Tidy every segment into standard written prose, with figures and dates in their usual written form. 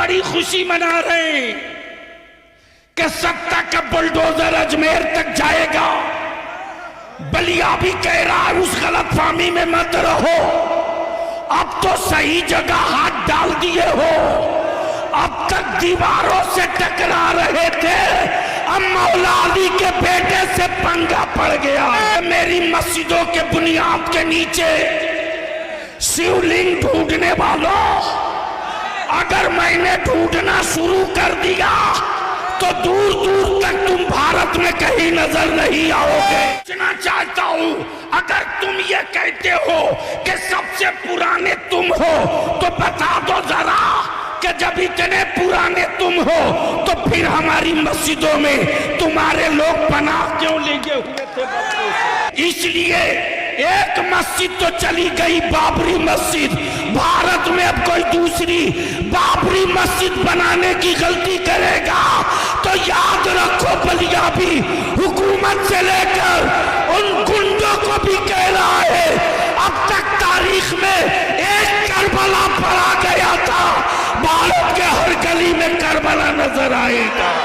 बड़ी खुशी मना रहे हैं कि सत्ता का बुलडोजर अजमेर तक जाएगा। बलिया भी कह रहा है उस गलतफहमी में मत रहो, अब तो सही जगह हाथ डाल दिए हो। अब तक दीवारों से टकरा रहे थे, अब मौला अली के बेटे से पंगा पड़ गया। मेरी मस्जिदों के बुनियाद के नीचे शिवलिंग ढूंढने वालों, अगर मैंने ढूंढना शुरू कर दिया तो दूर दूर तक तुम भारत में कहीं नजर नहीं आओगे। पूछना चाहता हूं, अगर तुम ये कहते हो कि सबसे पुराने तुम हो तो बता दो जरा कि जब इतने पुराने तुम हो तो फिर हमारी मस्जिदों में तुम्हारे लोग पनाह क्यों लेके हुए थे? इसलिए एक मस्जिद तो चली गई, बाबरी मस्जिद। भारत में अब कोई दूसरी बाबरी मस्जिद बनाने की गलती करेगा तो याद रखो, बलिया भी हुकूमत से लेकर उन गुंडों को भी कह रहा है, अब तक तारीख में एक करबला पड़ा गया था, भारत के हर गली में करबला नजर आएगा।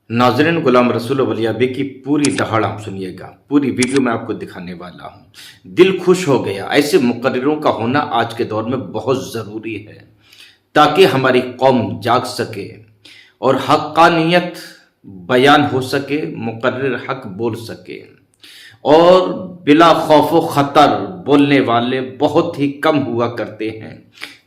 नाज़रीन, गुलाम रसूल बलियाबी की पूरी दहाड़ आप सुनिएगा। पूरी वीडियो में आपको दिखाने वाला हूँ। दिल खुश हो गया। ऐसे मुकर्रिरों का होना आज के दौर में बहुत ज़रूरी है ताकि हमारी कौम जाग सके और हक्कानियत बयान हो सके, मुकर्रिर हक बोल सके और बिला खौफ व ख़तर बोलने वाले बहुत ही कम हुआ करते हैं।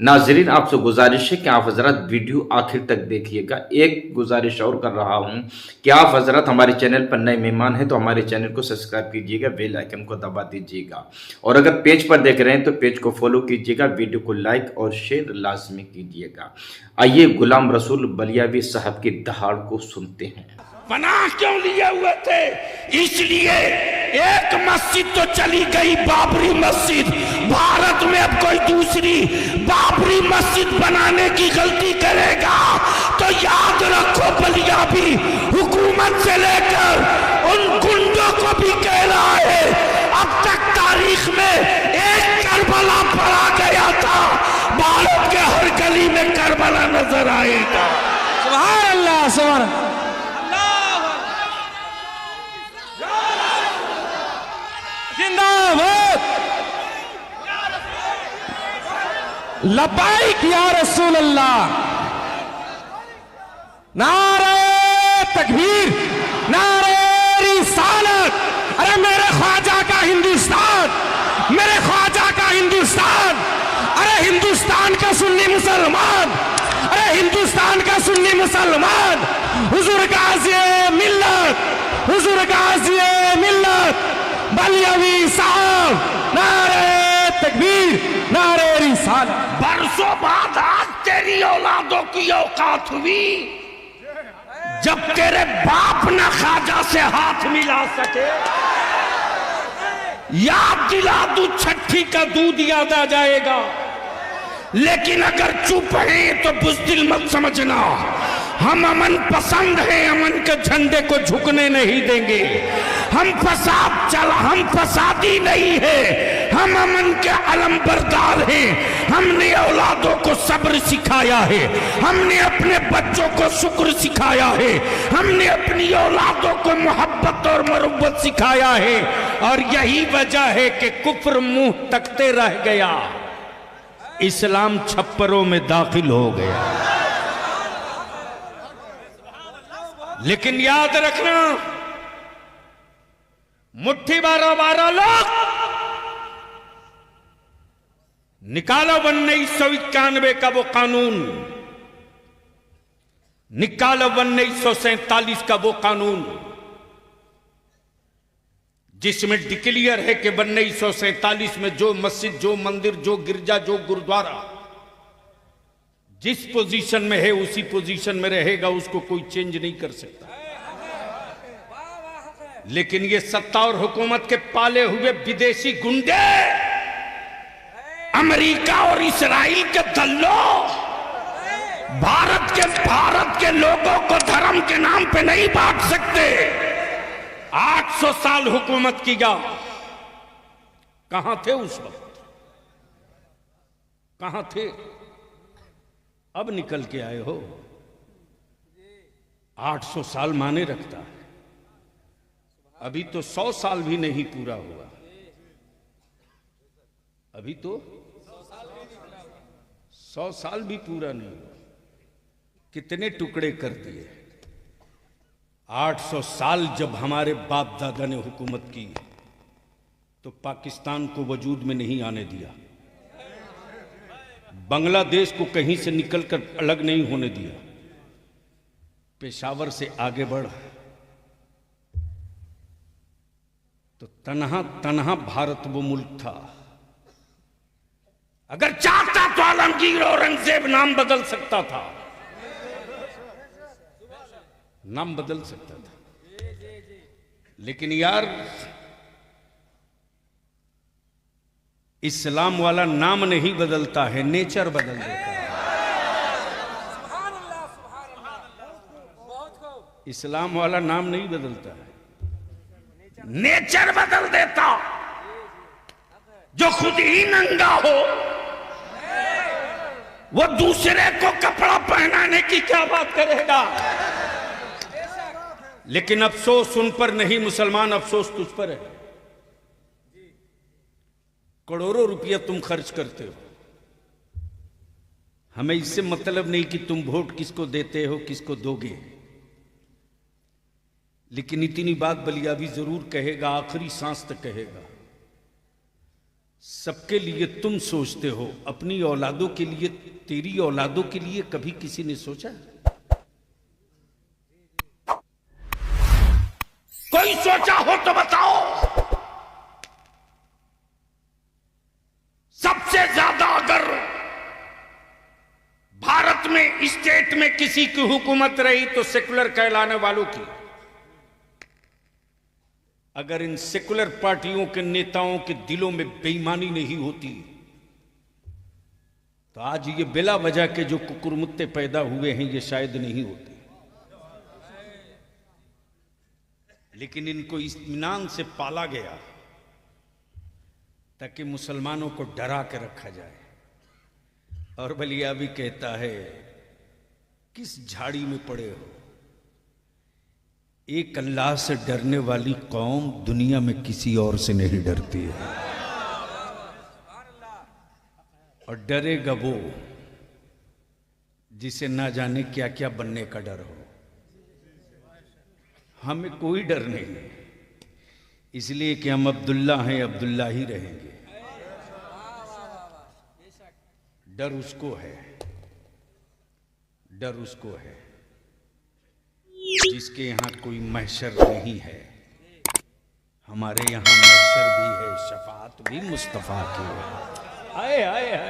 नाजरीन, आपसे गुजारिश है कि आप हजरत वीडियो आखिर तक देखिएगा। एक गुजारिश और कर रहा हूं कि आप हजरत हमारे चैनल पर नए मेहमान हैं तो हमारे चैनल को सब्सक्राइब कीजिएगा, बेल आइकन को दबा दीजिएगा और अगर पेज पर देख रहे हैं तो पेज को फॉलो कीजिएगा, वीडियो को लाइक और शेयर लाजमी कीजिएगा। आइए गुलाम रसूल बलियाबी साहब की दहाड़ को सुनते हैं। पनाह क्यों लिए हुए थे? इसलिए एक मस्जिद तो चली गई, बाबरी मस्जिद। भारत में अब कोई दूसरी बाबरी मस्जिद बनाने की गलती करेगा तो याद रखो, बलिया भी हुकूमत से लेकर उन गुंडों को भी कह रहा है, अब तक तारीख में एक करबला पड़ा गया था, भारत के हर गली में करबला नजर आएगा। सुभान अल्लाह, सुभान अल्लाह। जिंदाबाद, लब्बाइक या रसूल अल्लाह। नारे तकबीर, नारे रिसालत। अरे मेरे ख्वाजा का हिंदुस्तान, मेरे ख्वाजा का हिंदुस्तान। अरे हिंदुस्तान का सुन्नी मुसलमान, अरे हिंदुस्तान का सुन्नी मुसलमान। हुजूर गाज़ी मिल्लत, हुजूर गाज़ी मिल्लत बलियाबी साहब, नारे तकबीर, नारे रिसालत। बरसों बाद आज तेरी औलादों की औकात हुई जब तेरे बाप न ख्वाजा से हाथ मिला सके। याद दिला दूं, छठी का दूध याद आ जाएगा, लेकिन अगर चुप है तो बुज़दिल मत समझना। हम अमन पसंद हैं, अमन के झंडे को झुकने नहीं देंगे। हम फसादी नहीं है, हम अमन के अलमबरदार हैं। हमने औलादों को सब्र सिखाया है, हमने अपने बच्चों को शुक्र सिखाया है, हमने अपनी औलादों को मोहब्बत और मरुब्बत सिखाया है। और यही वजह है कि कुफ्र मुंह तकते रह गया, इस्लाम छप्परों में दाखिल हो गया। लेकिन याद रखना, मुट्ठी 12 लोग निकालो 1991 का वो कानून, निकालो 1947 का वो कानून जिसमें डिक्लेयर है कि 1947 में जो मस्जिद, जो मंदिर, जो गिरजा, जो गुरुद्वारा जिस पोजीशन में है उसी पोजीशन में रहेगा, उसको कोई चेंज नहीं कर सकता। लेकिन ये सत्ता और हुकूमत के पाले हुए विदेशी गुंडे, अमेरिका और इस्राइल के दल्लों भारत के लोगों को धर्म के नाम पे नहीं बांट सकते। 800 साल हुकूमत किया, कहां थे उस वक्त? कहां थे? अब निकल के आए हो। 800 साल माने रखता है, अभी तो 100 साल भी नहीं पूरा हुआ, अभी तो 100 साल भी पूरा नहीं हुआ। कितने टुकड़े कर दिए। 800 साल जब हमारे बाप दादा ने हुकूमत की तो पाकिस्तान को वजूद में नहीं आने दिया, बांग्लादेश को कहीं से निकलकर अलग नहीं होने दिया, पेशावर से आगे बढ़ तो तन्हा तन्हा भारत वो मुल्क था। अगर चाहता तो आलमगीर औरंगजेब नाम बदल सकता था, नाम बदल सकता था, लेकिन यार इस्लाम वाला नाम नहीं बदलता है, नेचर बदल देता है। इस्लाम वाला नाम नहीं बदलता है, नेचर बदल देता। जो खुद ही नंगा हो वो दूसरे को कपड़ा पहनाने की क्या बात करेगा। लेकिन अफसोस उन पर नहीं मुसलमान, अफसोस तुझ पर है। करोड़ों रुपया तुम खर्च करते हो, हमें इससे मतलब नहीं कि तुम वोट किसको देते हो किसको दोगे, लेकिन इतनी बात बलियाबी जरूर कहेगा, आखिरी सांस तक कहेगा। सबके लिए तुम सोचते हो, अपनी औलादों के लिए, तेरी औलादों के लिए कभी किसी ने सोचा? कोई सोचा हो तो बताओ। सबसे ज्यादा अगर भारत में स्टेट में किसी की हुकूमत रही तो सेकुलर कहलाने वालों की। अगर इन सेकुलर पार्टियों के नेताओं के दिलों में बेईमानी नहीं होती तो आज ये बिला वजह के जो कुकुरमुत्ते पैदा हुए हैं ये शायद नहीं होते। लेकिन इनको इत्मीनान से पाला गया ताकि मुसलमानों को डरा के रखा जाए। और बलिया भी कहता है, किस झाड़ी में पड़े हो, एक अल्लाह से डरने वाली कौम दुनिया में किसी और से नहीं डरती है। और डरेगा वो जिसे ना जाने क्या क्या बनने का डर हो। हमें कोई डर नहीं, इसलिए कि हम अब्दुल्ला हैं, अब्दुल्ला ही रहेंगे। डर उसको है, डर उसको है जिसके यहाँ कोई महशर नहीं है। हमारे यहाँ महशर भी है, शफाअत भी मुस्तफा की है। आए आए आए।